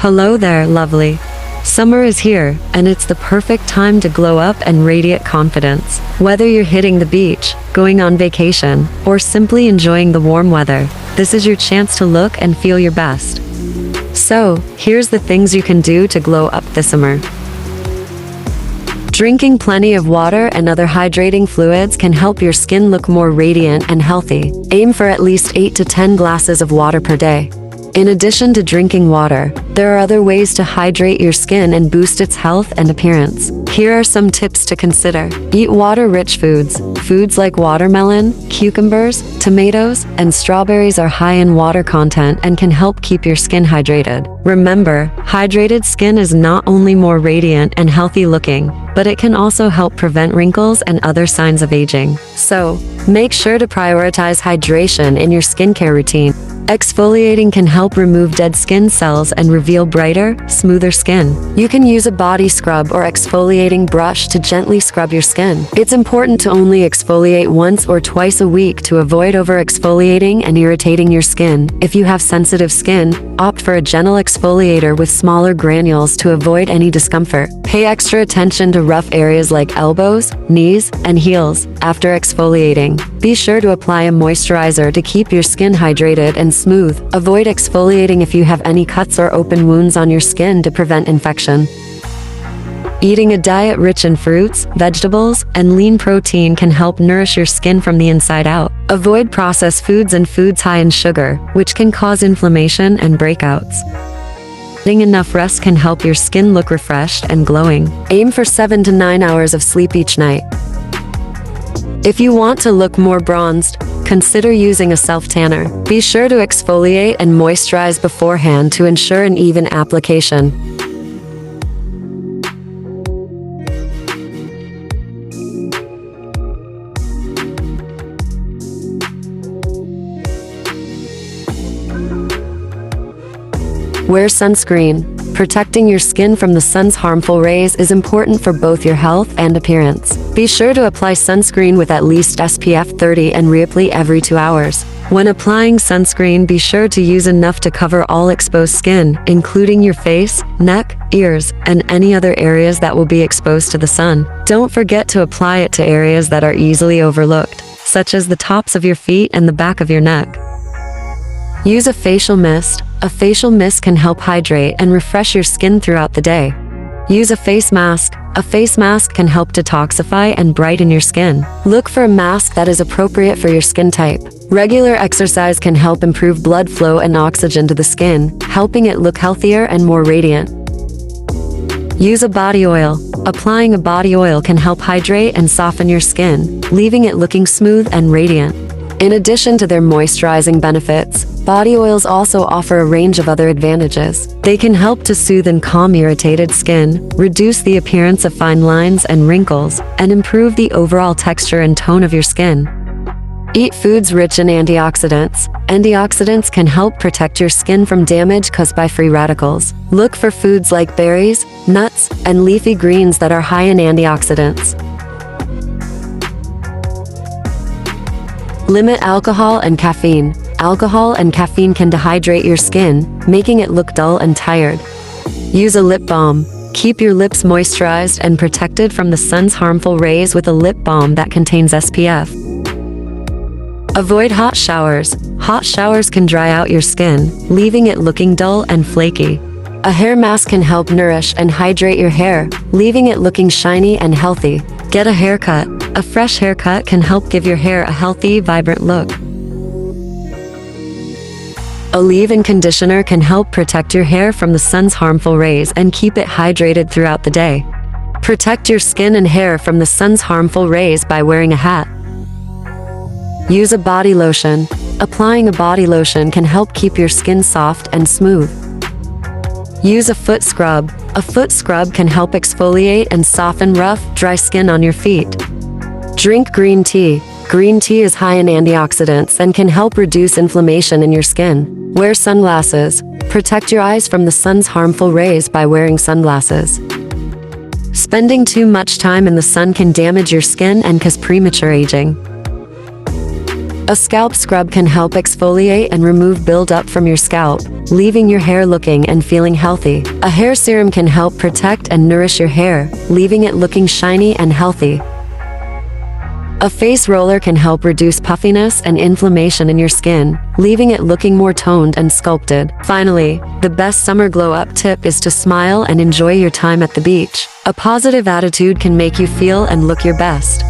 Hello there, lovely. Summer is here, and it's the perfect time to glow up and radiate confidence. Whether you're hitting the beach, going on vacation, or simply enjoying the warm weather, this is your chance to look and feel your best. So, here's the things you can do to glow up this summer. Drinking plenty of water and other hydrating fluids can help your skin look more radiant and healthy. Aim for at least 8 to 10 glasses of water per day. In addition to drinking water, there are other ways to hydrate your skin and boost its health and appearance. Here are some tips to consider. Eat water-rich foods. Foods like watermelon, cucumbers, tomatoes, and strawberries are high in water content and can help keep your skin hydrated. Remember, hydrated skin is not only more radiant and healthy looking, but it can also help prevent wrinkles and other signs of aging. So, make sure to prioritize hydration in your skincare routine. Exfoliating can help remove dead skin cells and reveal brighter, smoother skin. You can use a body scrub or exfoliating brush to gently scrub your skin. It's important to only exfoliate once or twice a week to avoid over-exfoliating and irritating your skin. If you have sensitive skin, opt for a gentle exfoliator with smaller granules to avoid any discomfort. Pay extra attention to rough areas like elbows, knees, and heels after exfoliating. Be sure to apply a moisturizer to keep your skin hydrated and smooth. Avoid exfoliating if you have any cuts or open wounds on your skin to prevent infection. Eating a diet rich in fruits, vegetables, and lean protein can help nourish your skin from the inside out. Avoid processed foods and foods high in sugar, which can cause inflammation and breakouts. Getting enough rest can help your skin look refreshed and glowing. Aim for 7 to 9 hours of sleep each night. If you want to look more bronzed, consider using a self-tanner. Be sure to exfoliate and moisturize beforehand to ensure an even application. Wear sunscreen. Protecting your skin from the sun's harmful rays is important for both your health and appearance. Be sure to apply sunscreen with at least SPF 30 and reapply every 2 hours. When applying sunscreen, be sure to use enough to cover all exposed skin, including your face, neck, ears, and any other areas that will be exposed to the sun. Don't forget to apply it to areas that are easily overlooked, such as the tops of your feet and the back of your neck. Use a facial mist. A facial mist can help hydrate and refresh your skin throughout the day. Use a face mask. A face mask can help detoxify and brighten your skin. Look for a mask that is appropriate for your skin type. Regular exercise can help improve blood flow and oxygen to the skin, helping it look healthier and more radiant. Use a body oil. Applying a body oil can help hydrate and soften your skin, leaving it looking smooth and radiant. In addition to their moisturizing benefits, body oils also offer a range of other advantages. They can help to soothe and calm irritated skin, reduce the appearance of fine lines and wrinkles, and improve the overall texture and tone of your skin. Eat foods rich in antioxidants. Antioxidants can help protect your skin from damage caused by free radicals. Look for foods like berries, nuts, and leafy greens that are high in antioxidants. Limit alcohol and caffeine. Alcohol and caffeine can dehydrate your skin, making it look dull and tired. Use a lip balm. Keep your lips moisturized and protected from the sun's harmful rays with a lip balm that contains SPF. Avoid hot showers. Hot showers can dry out your skin, leaving it looking dull and flaky. A hair mask can help nourish and hydrate your hair, leaving it looking shiny and healthy. Get a haircut. A fresh haircut can help give your hair a healthy, vibrant look. A leave-in conditioner can help protect your hair from the sun's harmful rays and keep it hydrated throughout the day. Protect your skin and hair from the sun's harmful rays by wearing a hat. Use a body lotion. Applying a body lotion can help keep your skin soft and smooth. Use a foot scrub. A foot scrub can help exfoliate and soften rough, dry skin on your feet. Drink green tea. Green tea is high in antioxidants and can help reduce inflammation in your skin. Wear sunglasses. Protect your eyes from the sun's harmful rays by wearing sunglasses. Spending too much time in the sun can damage your skin and cause premature aging. A scalp scrub can help exfoliate and remove buildup from your scalp, leaving your hair looking and feeling healthy. A hair serum can help protect and nourish your hair, leaving it looking shiny and healthy. A face roller can help reduce puffiness and inflammation in your skin, leaving it looking more toned and sculpted. Finally, the best summer glow-up tip is to smile and enjoy your time at the beach. A positive attitude can make you feel and look your best.